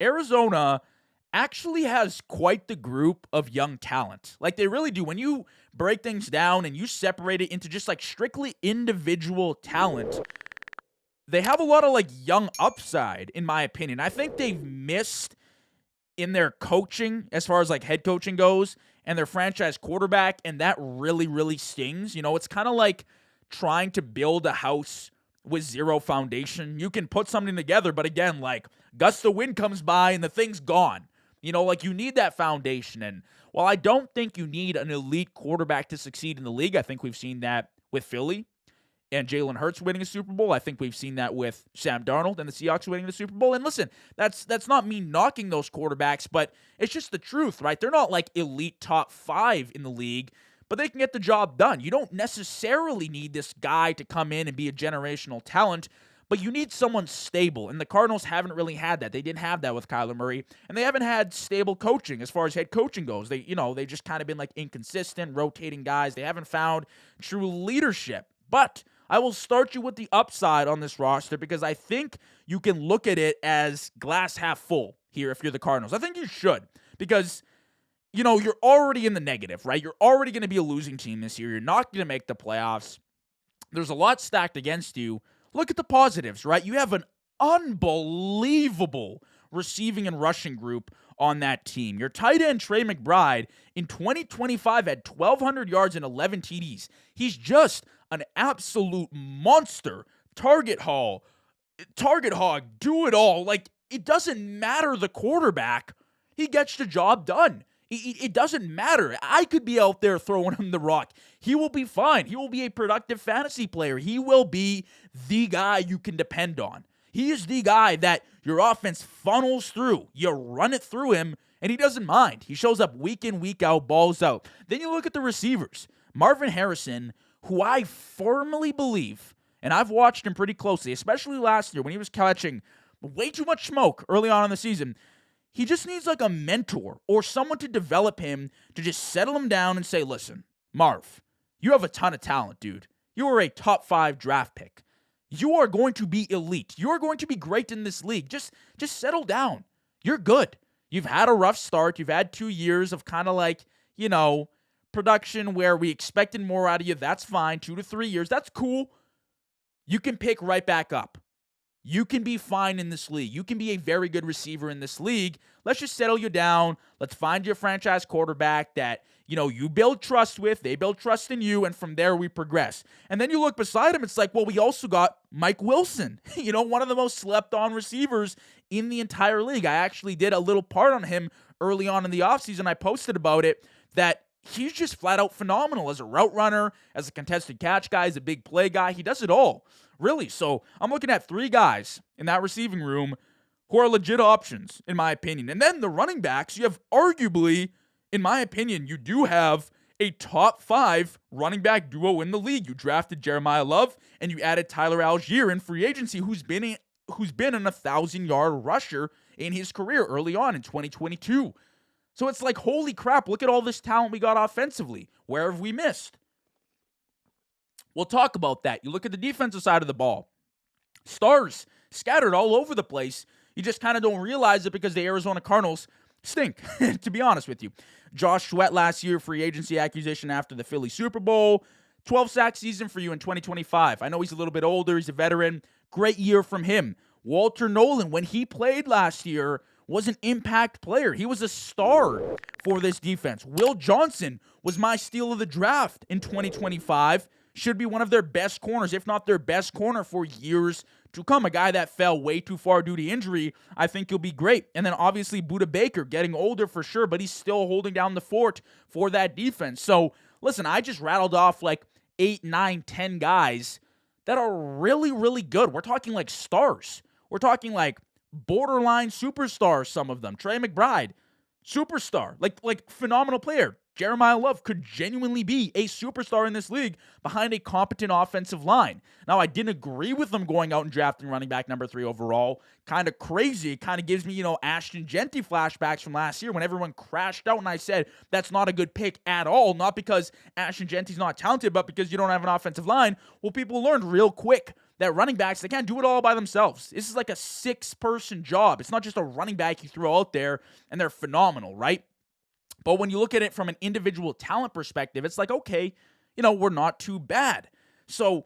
Arizona actually has quite the group of young talent. Like, they really do. When you break things down and you separate it into just like strictly individual talent, they have a lot of like young upside, in my opinion. I think they've missed in their coaching as far as like head coaching goes and their franchise quarterback, and that really, really stings. It's kind of like trying to build a house with zero foundation. You can put something together, but again, like gust of wind comes by and the thing's gone. Like you need that foundation. And while I don't think you need an elite quarterback to succeed in the league, I think we've seen that with Philly and Jalen Hurts winning a Super Bowl. I think we've seen that with Sam Darnold and the Seahawks winning the Super Bowl. And listen, that's not me knocking those quarterbacks, but it's just the truth, right? They're not like elite top 5 in the league, but they can get the job done. You don't necessarily need this guy to come in and be a generational talent, but you need someone stable. And the Cardinals haven't really had that. They didn't have that with Kyler Murray, and they haven't had stable coaching as far as head coaching goes. They just kind of been like inconsistent, rotating guys. They haven't found true leadership. But I will start you with the upside on this roster because I think you can look at it as glass half full here if you're the Cardinals. I think you should because, you're already in the negative, right? You're already going to be a losing team this year. You're not going to make the playoffs. There's a lot stacked against you. Look at the positives, right? You have an unbelievable receiving and rushing group on that team. Your tight end, Trey McBride, in 2025 had 1,200 yards and 11 TDs. He's just an absolute monster. Target hog, do it all. Like, it doesn't matter the quarterback. He gets the job done. It doesn't matter. I could be out there throwing him the rock. He will be fine. He will be a productive fantasy player. He will be the guy you can depend on. He is the guy that your offense funnels through. You run it through him, and he doesn't mind. He shows up week in, week out, balls out. Then you look at the receivers. Marvin Harrison, who I firmly believe, and I've watched him pretty closely, especially last year when he was catching way too much smoke early on in the season. He just needs like a mentor or someone to develop him to just settle him down and say, listen, Marv, you have a ton of talent, dude. You are a top 5 draft pick. You are going to be elite. You are going to be great in this league. Just settle down. You're good. You've had a rough start. You've had 2 years of kind of like, production where we expected more out of you. That's fine. 2 to 3 years. That's cool. You can pick right back up. You can be fine in this league. You can be a very good receiver in this league. Let's just settle you down. Let's find your franchise quarterback that, you build trust with. They build trust in you, and from there we progress. And then you look beside him, it's like, well, we also got Mike Wilson, one of the most slept-on receivers in the entire league. I actually did a little part on him early on in the offseason. I posted about it that he's just flat out phenomenal as a route runner, as a contested catch guy, as a big play guy. He does it all, really. So I'm looking at 3 guys in that receiving room who are legit options, in my opinion. And then the running backs, you have arguably, in my opinion, you do have a top 5 running back duo in the league. You drafted Jeremiah Love, and you added Tyler Algier in free agency, who's been an 1,000-yard rusher in his career early on in 2022. So it's like, holy crap, look at all this talent we got offensively. Where have we missed? We'll talk about that. You look at the defensive side of the ball. Stars scattered all over the place. You just kind of don't realize it because the Arizona Cardinals stink, to be honest with you. Josh Sweat last year, free agency acquisition after the Philly Super Bowl. 12-sack season for you in 2025. I know he's a little bit older. He's a veteran. Great year from him. Walter Nolen, when he played last year, was an impact player. He was a star for this defense. Will Johnson was my steal of the draft in 2025. Should be one of their best corners, if not their best corner for years to come. A guy that fell way too far due to injury. I think he'll be great. And then obviously Budda Baker, getting older for sure, but he's still holding down the fort for that defense. So listen, I just rattled off like 8, 9, 10 guys that are really, really good. We're talking like stars. We're talking like borderline superstars, some of them. Trey McBride, superstar, like phenomenal player. Jeremiah Love could genuinely be a superstar in this league behind a competent offensive line. Now, I didn't agree with them going out and drafting running back number 3 overall. Kind of crazy. It kind of gives me, Ashton Jeanty flashbacks from last year when everyone crashed out and I said that's not a good pick at all. Not because Ashton Jeanty's not talented, but because you don't have an offensive line. Well, people learned real quick that running backs, they can't do it all by themselves. This is like a 6-person job. It's not just a running back you throw out there and they're phenomenal, right? But when you look at it from an individual talent perspective, it's like, okay, we're not too bad. So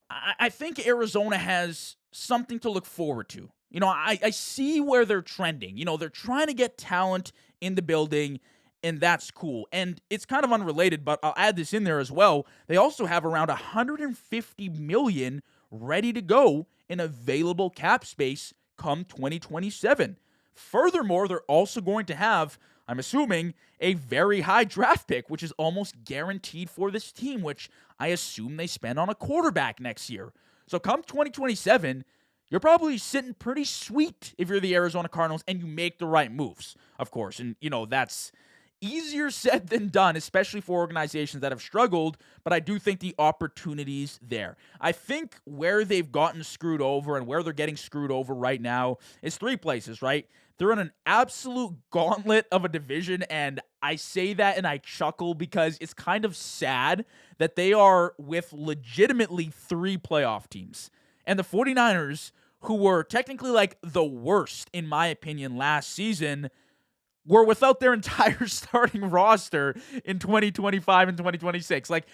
I think Arizona has something to look forward to. I see where they're trending. They're trying to get talent in the building, and that's cool. And it's kind of unrelated, but I'll add this in there as well. They also have around $150 million ready to go in available cap space come 2027. Furthermore, they're also going to have, I'm assuming, a very high draft pick, which is almost guaranteed for this team, which I assume they spend on a quarterback next year. So come 2027, you're probably sitting pretty sweet if you're the Arizona Cardinals and you make the right moves, of course. And, that's easier said than done, especially for organizations that have struggled, but I do think the opportunity's there. I think where they've gotten screwed over and where they're getting screwed over right now is 3 places, right? They're in an absolute gauntlet of a division, and I say that and I chuckle because it's kind of sad that they are with legitimately 3 playoff teams. And the 49ers, who were technically like the worst, in my opinion, last season, were without their entire starting roster in 2025 and 2026. Like,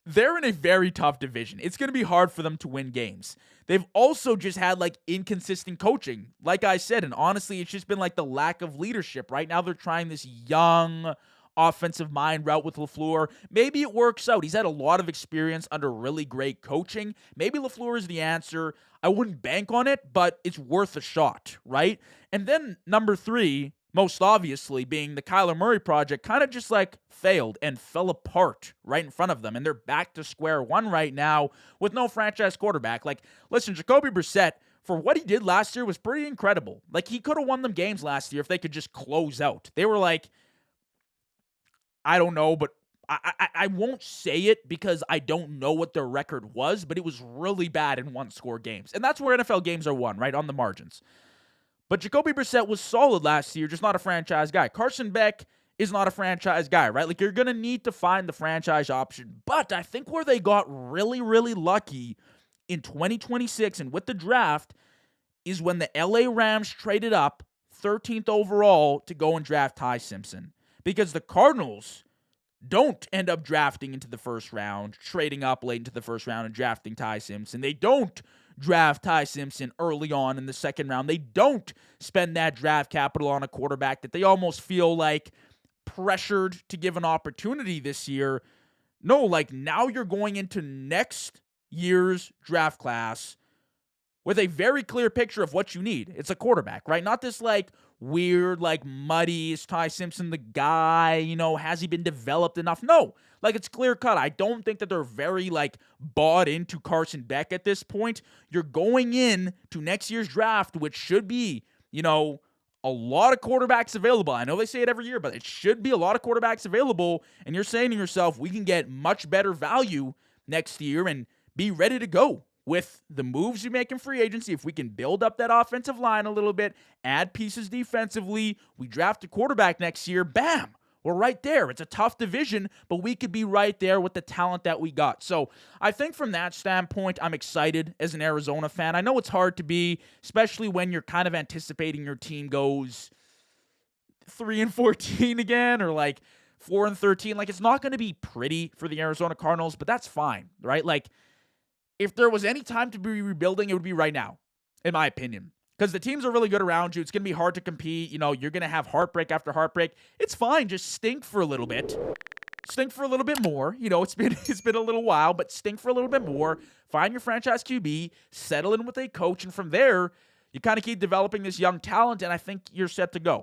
they're in a very tough division. It's going to be hard for them to win games. They've also just had, like, inconsistent coaching, like I said, and honestly, it's just been, like, the lack of leadership. Right now, they're trying this young offensive mind route with LaFleur. Maybe it works out. He's had a lot of experience under really great coaching. Maybe LaFleur is the answer. I wouldn't bank on it, but it's worth a shot, right? And then number 3, most obviously, being the Kyler Murray project, kind of just like failed and fell apart right in front of them. And they're back to square one right now with no franchise quarterback. Like, listen, Jacoby Brissett, for what he did last year, was pretty incredible. Like, he could have won them games last year if they could just close out. They were like, I don't know, but I won't say it because I don't know what their record was, but it was really bad in 1-score games. And that's where NFL games are won, right, on the margins. But Jacoby Brissett was solid last year, just not a franchise guy. Carson Beck is not a franchise guy, right? Like, you're going to need to find the franchise option. But I think where they got really, really lucky in 2026 and with the draft is when the LA Rams traded up 13th overall to go and draft Ty Simpson. Because the Cardinals don't end up drafting into the first round, trading up late into the first round and drafting Ty Simpson. They don't draft Ty Simpson early on in the second round. They don't spend that draft capital on a quarterback that they almost feel like pressured to give an opportunity this year. No, like, now you're going into next year's draft class with a very clear picture of what you need. It's a quarterback, right? Not this, like, weird, like, muddy, is Ty Simpson the guy? Has he been developed enough? No. Like, it's clear cut. I don't think that they're very, like, bought into Carson Beck at this point. You're going in to next year's draft, which should be, a lot of quarterbacks available. I know they say it every year, but it should be a lot of quarterbacks available. And you're saying to yourself, we can get much better value next year and be ready to go with the moves you make in free agency. If we can build up that offensive line a little bit, add pieces defensively, we draft a quarterback next year, bam, we're right there. It's a tough division, but we could be right there with the talent that we got. So I think from that standpoint, I'm excited as an Arizona fan. I know it's hard to be, especially when you're kind of anticipating your team goes 3-14 again, or like 4-13. Like, it's not going to be pretty for the Arizona Cardinals, but that's fine, right? Like, if there was any time to be rebuilding, it would be right now, in my opinion. Because the teams are really good around you. It's going to be hard to compete. You're going to have heartbreak after heartbreak. It's fine. Just stink for a little bit. Stink for a little bit more. It's been a little while, but stink for a little bit more. Find your franchise QB, settle in with a coach, and from there, you kind of keep developing this young talent, and I think you're set to go.